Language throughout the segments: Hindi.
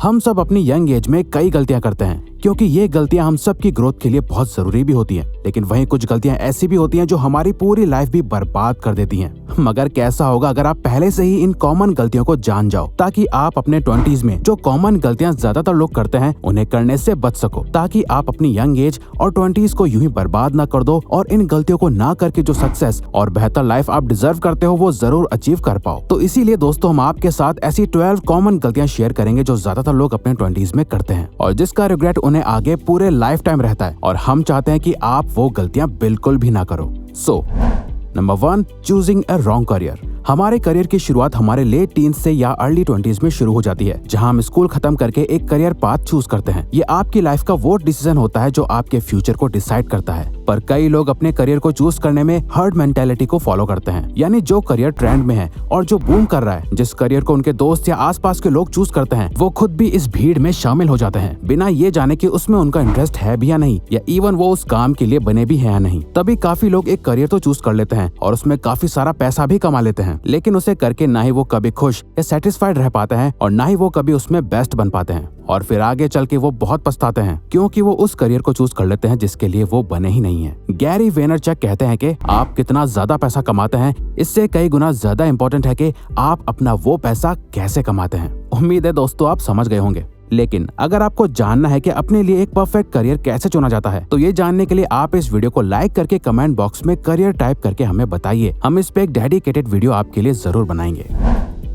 हम सब अपनी यंग एज में कई गलतियां करते हैं, क्योंकि ये गलतियां हम सब की ग्रोथ के लिए बहुत जरूरी भी होती हैं। लेकिन वहीं कुछ गलतियां ऐसी भी होती हैं जो हमारी पूरी लाइफ भी बर्बाद कर देती हैं। मगर कैसा होगा अगर आप पहले से ही इन कॉमन गलतियों को जान जाओ, ताकि आप अपने 20s में जो कॉमन गलतियां ज्यादातर लोग करते हैं उन्हें करने से बच सको, ताकि आप अपनी यंग एज और 20s को यूं ही बर्बाद ना कर दो और इन गलतियों को ना करके जो सक्सेस और बेहतर लाइफ आप डिजर्व करते हो वो जरूर अचीव कर पाओ। तो इसीलिए दोस्तों हम आपके साथ ऐसी 12 कॉमन गलतियां शेयर करेंगे जो ज्यादातर लोग अपने 20s में करते हैं और जिसका रिग्रेट उन्हें आगे पूरे लाइफ टाइम रहता है, और हम चाहते हैं कि आप वो गलतियां बिल्कुल भी ना करो। Number 1, choosing a wrong career. हमारे करियर की शुरुआत हमारे लेट टीन्स से या अर्ली 20s में शुरू हो जाती है, जहां हम स्कूल खत्म करके एक करियर पाथ चूज करते हैं। ये आपकी लाइफ का वो डिसीजन होता है जो आपके फ्यूचर को डिसाइड करता है। पर कई लोग अपने करियर को चूज करने में हर्ड मेंटेलिटी को फॉलो करते हैं, यानी जो करियर ट्रेंड में है और जो बूम कर रहा है, जिस करियर को उनके दोस्त या आसपास के लोग चूज करते हैं, वो खुद भी इस भीड़ में शामिल हो जाते हैं, बिना ये जाने कि उसमें उनका इंटरेस्ट है भी या नहीं, या इवन वो उस काम के लिए बने भी है या नहीं। तभी काफी लोग एक करियर तो चूज कर लेते हैं और उसमें काफी सारा पैसा भी कमा लेते हैं, लेकिन उसे करके ना ही वो कभी खुश या सेटिस्फाइड रह पाते हैं और ना ही वो कभी उसमें बेस्ट बन पाते हैं, और फिर आगे चल के वो बहुत पछताते हैं, क्योंकि वो उस करियर को चूज कर लेते हैं जिसके लिए वो बने ही नहीं है। गैरी वेनरचक कहते हैं कि आप कितना ज्यादा पैसा कमाते हैं, इससे कई गुना ज्यादा इंपॉर्टेंट है कि आप अपना वो पैसा कैसे कमाते हैं। उम्मीद है दोस्तों आप समझ गए होंगे। लेकिन अगर आपको जानना है कि अपने लिए एक परफेक्ट करियर कैसे चुना जाता है, तो ये जानने के लिए आप इस वीडियो को लाइक करके कमेंट बॉक्स में करियर टाइप करके हमें बताइए। हम इस पे एक डेडिकेटेड वीडियो आपके लिए जरूर बनाएंगे।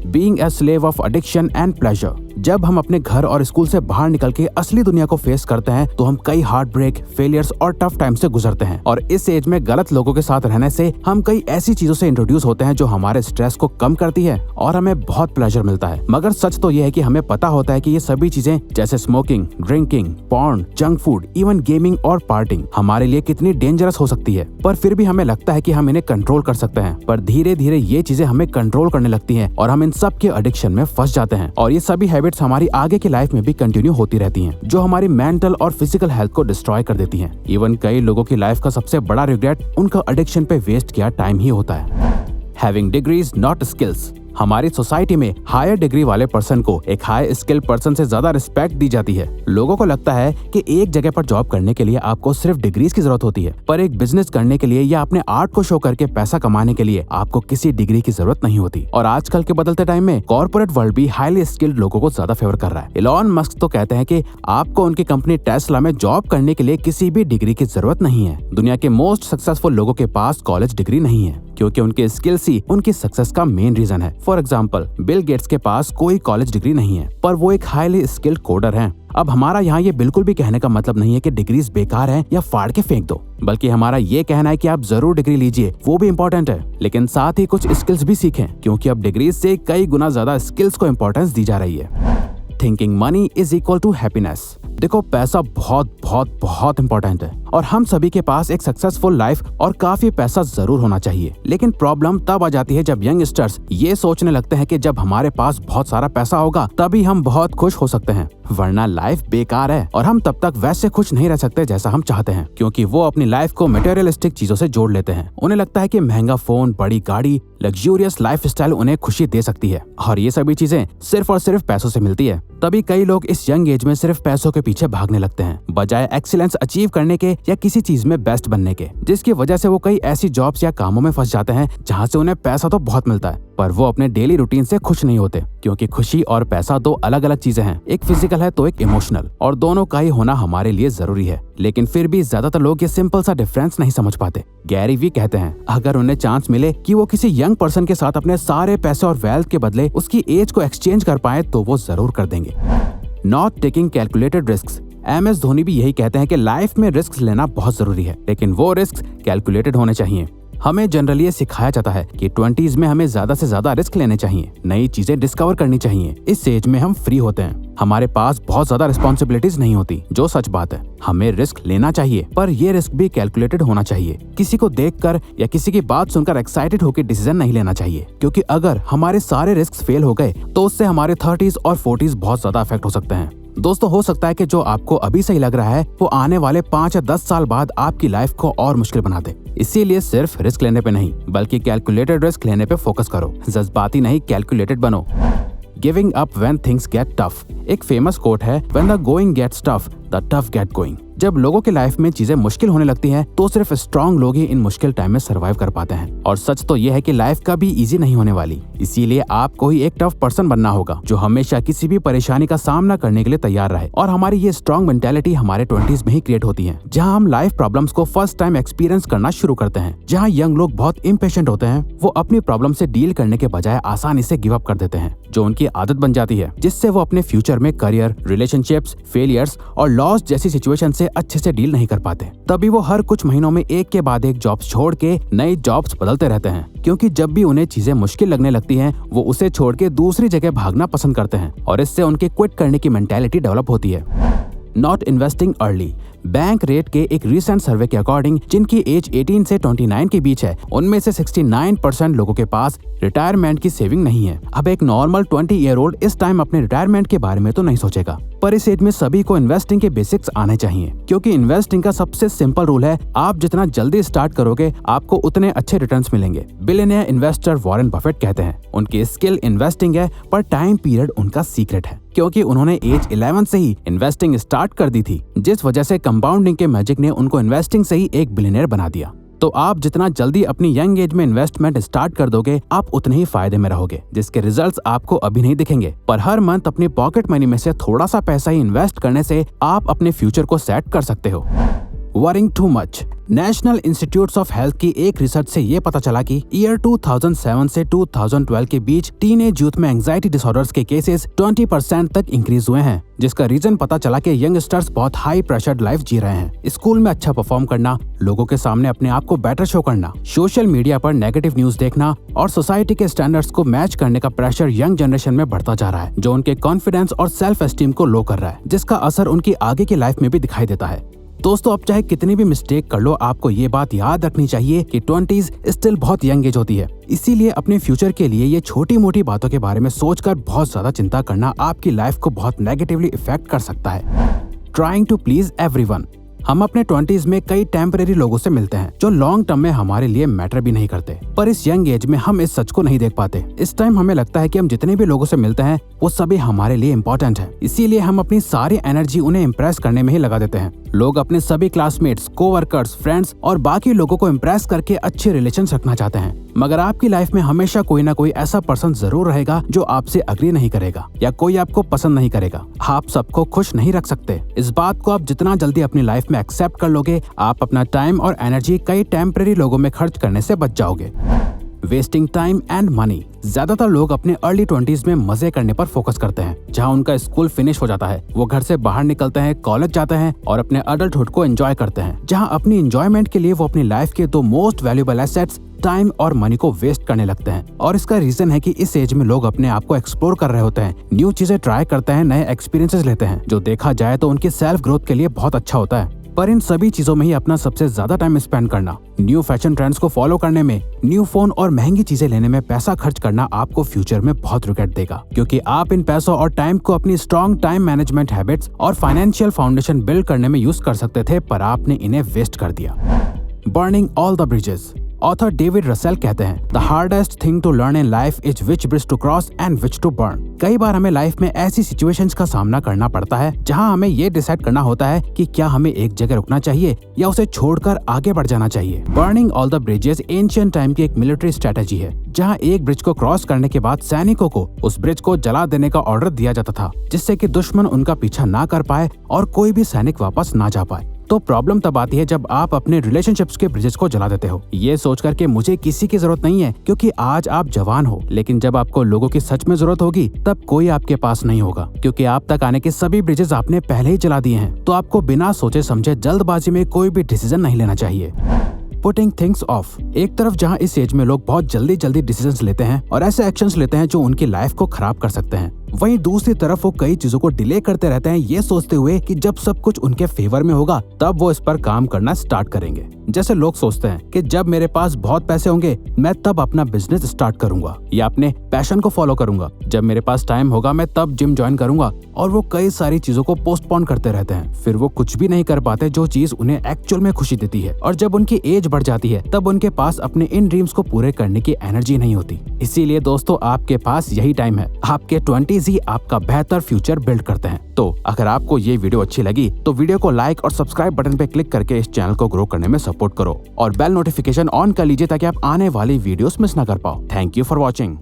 Being a slave of addiction and pleasure. जब हम अपने घर और स्कूल से बाहर निकल के असली दुनिया को फेस करते हैं तो हम कई हार्ट ब्रेक, फेलियर्स और टफ टाइम से गुजरते हैं, और इस एज में गलत लोगों के साथ रहने से हम कई ऐसी चीजों से इंट्रोड्यूस होते हैं जो हमारे स्ट्रेस को कम करती है और हमें बहुत प्लेजर मिलता है। मगर सच तो यह है कि हमें पता होता है कि ये सभी चीजें जैसे smoking, drinking, porn, junk food, even gaming और पार्टिंग हमारे लिए कितनी डेंजरस हो सकती है, पर फिर भी हमें लगता है कि हम इन्हें कंट्रोल कर सकते हैं। पर धीरे धीरे ये चीजें हमें कंट्रोल करने लगती हैं और हम इन सब के एडिक्शन में फंस जाते हैं, और ये सभी हैबिट्स हमारी आगे लाइफ में भी कंटिन्यू होती रहती हैं, जो हमारी मेंटल और फिजिकल हेल्थ को डिस्ट्रॉय कर देती हैं। इवन कई लोगों की लाइफ का सबसे बड़ा रिग्रेट उनका एडिक्शन पे वेस्ट किया टाइम ही होता है। Having degrees not skills. हमारी सोसाइटी में हायर डिग्री वाले पर्सन को एक हाई स्किल पर्सन से ज्यादा रिस्पेक्ट दी जाती है। लोगों को लगता है कि एक जगह पर जॉब करने के लिए आपको सिर्फ डिग्रीज की जरूरत होती है, पर एक बिजनेस करने के लिए या अपने आर्ट को शो करके पैसा कमाने के लिए आपको किसी डिग्री की जरूरत नहीं होती। और आजकल के बदलते टाइम में कॉर्पोरेट वर्ल्ड भी हाईली स्किल्ड लोगों को ज्यादा फेवर कर रहा है। इलॉन मस्क तो कहते हैं कि आपको उनकी कंपनी टेस्ला में जॉब करने के लिए किसी भी डिग्री की जरूरत नहीं है। दुनिया के मोस्ट सक्सेसफुल लोगों के पास कॉलेज डिग्री नहीं है, क्योंकि उनके स्किल्स ही उनकी सक्सेस का मेन रीजन है। फॉर एग्जाम्पल, बिल गेट्स के पास कोई कॉलेज डिग्री नहीं है, पर वो एक हाईली स्किल्ड कोडर हैं। अब हमारा यहाँ ये बिल्कुल भी कहने का मतलब नहीं है कि डिग्रीज बेकार हैं या फाड़ के फेंक दो, बल्कि हमारा ये कहना है कि आप जरूर डिग्री लीजिए, वो भी इम्पोर्टेंट है, लेकिन साथ ही कुछ स्किल्स भी सीखें, क्योंकि अब डिग्रीज से कई गुना ज्यादा स्किल्स को इम्पोर्टेंस दी जा रही है। Thinking money is equal to happiness. देखो, पैसा बहुत बहुत बहुत इंपॉर्टेंट है और हम सभी के पास एक सक्सेसफुल लाइफ और काफी पैसा जरूर होना चाहिए। लेकिन प्रॉब्लम तब आ जाती है जब यंगस्टर्स ये सोचने लगते हैं कि जब हमारे पास बहुत सारा पैसा होगा तभी हम बहुत खुश हो सकते हैं, वरना लाइफ बेकार है और हम तब तक वैसे खुश नहीं रह सकते जैसा हम चाहते हैं, क्योंकि वो अपनी लाइफ को मटेरियलिस्टिक चीजों से जोड़ लेते हैं। उन्हें लगता है कि महंगा फोन, बड़ी गाड़ी, लग्जूरियस लाइफस्टाइल उन्हें खुशी दे सकती है, और ये सभी चीजें सिर्फ और सिर्फ पैसों से मिलती है। तभी कई लोग इस यंग एज में सिर्फ पैसों के पीछे भागने लगते हैं, बजाय एक्सीलेंस अचीव करने के या किसी चीज में बेस्ट बनने के, जिसकी वजह से वो कई ऐसी जॉब्स या कामों में फंस जाते हैं जहाँ से उन्हें पैसा तो बहुत मिलता है, पर वो अपने डेली रूटीन से खुश नहीं होते, क्योंकि खुशी और पैसा दो अलग अलग चीजें हैं। एक फिजिकल है तो एक इमोशनल, और दोनों का ही होना हमारे लिए जरूरी है। लेकिन फिर भी ज्यादातर लोग ये सिंपल सा डिफरेंस नहीं समझ पाते। गैरी वी कहते हैं, अगर उन्हें चांस मिले कि वो किसी यंग पर्सन के साथ अपने सारे पैसे और वेल्थ के बदले उसकी एज को एक्सचेंज कर पाए तो वो जरूर कर देंगे। Not taking calculated risk. MS Dhoni भी यही कहते हैं कि लाइफ में रिस्क लेना बहुत जरूरी है, लेकिन वो रिस्क कैलकुलेटेड होने चाहिए। हमें जनरली ये सिखाया जाता है कि 20s में हमें ज्यादा से ज्यादा रिस्क लेने चाहिए, नई चीजें डिस्कवर करनी चाहिए। इस एज में हम फ्री होते हैं, हमारे पास बहुत ज्यादा रिस्पॉन्सिबिलिटीज नहीं होती, जो सच बात है। हमें रिस्क लेना चाहिए, पर ये रिस्क भी कैलकुलेटेड होना चाहिए। किसी को देखकर या किसी की बात सुनकर एक्साइटेड होकर डिसीजन नहीं लेना चाहिए, क्योंकि अगर हमारे सारे रिस्क फेल हो गए तो उससे हमारे 30s और 40s बहुत ज्यादा अफेक्ट हो सकते हैं। दोस्तों, हो सकता है कि जो आपको अभी सही लग रहा है वो आने वाले 5 या 10 साल बाद आपकी लाइफ को और मुश्किल बना दे। इसीलिए सिर्फ रिस्क लेने पे नहीं, बल्कि कैलकुलेटेड रिस्क लेने पे फोकस करो। जज्बाती नहीं, कैलकुलेटेड बनो। Giving up when things get tough. एक फेमस कोट है, when the going gets tough the tough get going. जब लोगों की लाइफ में चीजें मुश्किल होने लगती हैं, तो सिर्फ स्ट्रांग लोग ही इन मुश्किल टाइम में सरवाइव कर पाते हैं। और सच तो यह है कि लाइफ कभी इजी नहीं होने वाली, इसीलिए आपको ही एक टफ पर्सन बनना होगा जो हमेशा किसी भी परेशानी का सामना करने के लिए तैयार रहे। और हमारी ये स्ट्रांग मेंटेलिटी हमारे 20s में ही क्रिएट होती है, जहाँ हम लाइफ प्रॉब्लम्स को फर्स्ट टाइम एक्सपीरियंस करना शुरू करते हैं। जहाँ यंग लोग बहुत इम्पेशेंट होते हैं, वो अपनी प्रॉब्लम से डील करने के बजाय आसानी से गिव अप कर देते हैं, जो उनकी आदत बन जाती है, जिससे वो अपने फ्यूचर में करियर, रिलेशनशिप्स, फेलियर्स और लॉस जैसी सिचुएशन से अच्छे से डील नहीं कर पाते। तभी वो हर कुछ महीनों में एक के बाद एक जॉब्स छोड़ के नई जॉब्स बदलते रहते हैं, क्योंकि जब भी उन्हें चीजें मुश्किल लगने लगती हैं, वो उसे छोड़ के दूसरी जगह भागना पसंद करते हैं और इससे उनकी क्विट करने की मेंटालिटी डेवलप होती है। Not investing early. Bank rate के एक रिसेंट सर्वे के अकॉर्डिंग जिनकी एज 18 से 29 के बीच है, उनमें से 69% लोगों के पास रिटायरमेंट की सेविंग नहीं है। अब एक नॉर्मल 20 ईयर ओल्ड इस टाइम अपने रिटायरमेंट के बारे में तो नहीं सोचेगा, पर इस एज में सभी को इन्वेस्टिंग के बेसिक्स आने चाहिए, क्योंकि इन्वेस्टिंग का सबसे सिंपल रूल है, आप जितना जल्दी स्टार्ट करोगे आपको उतने अच्छे रिटर्न्स मिलेंगे। बिलियनियर इन्वेस्टर वॉरेन बफेट कहते हैं, उनकी स्किल इन्वेस्टिंग है, पर टाइम पीरियड उनका सीक्रेट है, क्योंकि उन्होंने एज 11 से ही इन्वेस्टिंग स्टार्ट कर दी थी, जिस वजह से कंपाउंडिंग के मैजिक ने उनको इन्वेस्टिंग से ही एक बिलियनियर बना दिया। तो आप जितना जल्दी अपनी यंग एज में इन्वेस्टमेंट स्टार्ट कर दोगे, आप उतने ही फायदे में रहोगे, जिसके रिजल्ट्स आपको अभी नहीं दिखेंगे, पर हर मंथ अपनी पॉकेट मनी में से थोड़ा सा पैसा ही इन्वेस्ट करने से आप अपने फ्यूचर को सेट कर सकते हो। Worrying too much. National institutes of health की एक रिसर्च से ये पता चला कि ईयर 2007 से 2012 के बीच टीनेज यूथ में एंजाइटी डिसऑर्डर्स के केसेस 20% तक इंक्रीज हुए हैं, जिसका रीजन पता चला कि यंगस्टर्स बहुत हाई प्रेशर्ड लाइफ जी रहे हैं। स्कूल में अच्छा परफॉर्म करना, लोगों के सामने अपने आप को बेटर शो करना, सोशल मीडिया पर नेगेटिव न्यूज देखना और सोसाइटी के स्टैंडर्ड्स को मैच करने का प्रेशर यंग जनरेशन में बढ़ता जा रहा है, जो उनके कॉन्फिडेंस और सेल्फ एस्टीम को लो कर रहा है, जिसका असर उनकी आगे की लाइफ में भी दिखाई देता है। दोस्तों, अब चाहे कितनी भी मिस्टेक कर लो, आपको ये बात याद रखनी चाहिए कि 20s स्टिल बहुत यंग एज होती है। इसीलिए अपने फ्यूचर के लिए ये छोटी मोटी बातों के बारे में सोचकर बहुत ज्यादा चिंता करना आपकी लाइफ को बहुत नेगेटिवली इफेक्ट कर सकता है। Trying to please everyone. हम अपने 20s में कई टेम्परेरी लोगों से मिलते हैं जो लॉन्ग टर्म में हमारे लिए मैटर भी नहीं करते, पर इस यंग एज में हम इस सच को नहीं देख पाते। इस टाइम हमें लगता है कि हम जितने भी लोगों से मिलते हैं वो सभी हमारे लिए इम्पोर्टेंट है, इसीलिए हम अपनी सारी एनर्जी उन्हें इम्प्रेस करने में ही लगा देते हैं। लोग अपने सभी क्लासमेट्स, कोवर्कर्स, फ्रेंड्स और बाकी लोगों को इम्प्रेस करके अच्छे रिलेशन रखना चाहते हैं, मगर आपकी लाइफ में हमेशा कोई ना कोई ऐसा पर्सन जरूर रहेगा जो आपसे अग्री नहीं करेगा या कोई आपको पसंद नहीं करेगा। आप सबको खुश नहीं रख सकते। इस बात को आप जितना जल्दी अपनी लाइफ में एक्सेप्ट कर लोगे, आप अपना टाइम और एनर्जी कई टेम्परेरी लोगों में खर्च करने से बच जाओगे। Wasting time and money. ज्यादातर लोग अपने अर्ली 20s में मजे करने पर फोकस करते हैं। जहां उनका स्कूल फिनिश हो जाता है, वो घर से बाहर निकलते हैं, कॉलेज जाते हैं और अपने अडल्टहुड को एंजॉय करते हैं। जहां अपनी एंजॉयमेंट के लिए वो अपनी लाइफ के दो मोस्ट वैल्यूएबल एसेट्स टाइम और मनी को वेस्ट करने लगते हैं। और इसका रीजन है कि इस एज में लोग अपने आप को एक्सप्लोर कर रहे होते हैं, न्यू चीजें ट्राई करते हैं, नए एक्सपीरियंसेस लेते हैं, जो देखा जाए तो उनकी सेल्फ ग्रोथ के लिए बहुत अच्छा होता है। पर इन सभी चीजों में ही अपना सबसे ज्यादा टाइम स्पेंड करना, न्यू फैशन ट्रेंड्स को फॉलो करने में, न्यू फोन और महंगी चीजें लेने में पैसा खर्च करना आपको फ्यूचर में बहुत रिग्रेट देगा, क्योंकि आप इन पैसों और टाइम को अपनी स्ट्रॉन्ग टाइम मैनेजमेंट हैबिट्स और फाइनेंशियल फाउंडेशन बिल्ड करने में यूज कर सकते थे, पर आपने इन्हें वेस्ट कर दिया। Burning all the bridges. Author David Russell कहते हैं, the hardest thing to learn in life is which bridge to cross and which to burn. कई बार हमें लाइफ में ऐसी सिचुएशंस का सामना करना पड़ता है जहां हमें ये डिसाइड करना होता है कि क्या हमें एक जगह रुकना चाहिए या उसे छोड़कर आगे बढ़ जाना चाहिए। Burning all the bridges ancient time की एक मिलिट्री स्ट्रेटेजी है, जहां एक ब्रिज को क्रॉस करने के बाद सैनिकों को उस ब्रिज को जला देने का ऑर्डर दिया जाता था, जिससे कि दुश्मन उनका पीछा ना कर पाए और कोई भी सैनिक वापस ना जा पाए। तो प्रॉब्लम तब आती है जब आप अपने रिलेशनशिप्स के ब्रिजेस को जला देते हो, ये सोचकर के मुझे किसी की जरूरत नहीं है, क्योंकि आज आप जवान हो, लेकिन जब आपको लोगों की सच में जरूरत होगी तब कोई आपके पास नहीं होगा, क्योंकि आप तक आने के सभी ब्रिजेस आपने पहले ही जला दिए हैं। तो आपको बिना सोचे समझे जल्दबाजी में कोई भी डिसीजन नहीं लेना चाहिए। Putting things of. एक तरफ जहां इस एज में लोग बहुत जल्दी डिसीजंस लेते हैं और ऐसे एक्शंस लेते हैं जो उनकी लाइफ को खराब कर सकते हैं, वहीं दूसरी तरफ वो कई चीजों को डिले करते रहते हैं, ये सोचते हुए कि जब सब कुछ उनके फेवर में होगा तब वो इस पर काम करना स्टार्ट करेंगे। जैसे लोग सोचते हैं कि जब मेरे पास बहुत पैसे होंगे मैं तब अपना बिजनेस स्टार्ट करूंगा या अपने पैशन को फॉलो करूंगा, जब मेरे पास टाइम होगा मैं तब जिम ज्वाइन करूंगा, और वो कई सारी चीजों को पोस्टपोन करते रहते हैं। फिर वो कुछ भी नहीं कर पाते जो चीज उन्हें एक्चुअल में खुशी देती है, और जब उनकी एज बढ़ जाती है तब उनके पास अपने इन ड्रीम्स को पूरे करने की एनर्जी नहीं होती। इसीलिए दोस्तों आपके पास यही टाइम है, आपके 20s ही आपका बेहतर फ्यूचर बिल्ड करते हैं। तो अगर आपको ये वीडियो अच्छी लगी तो वीडियो को लाइक और सब्सक्राइब बटन पे क्लिक करके इस चैनल को ग्रो करने में सपोर्ट करो, और बेल नोटिफिकेशन ऑन कर लीजिए ताकि आप आने वाली वीडियोस मिस ना कर पाओ। Thank you for watching.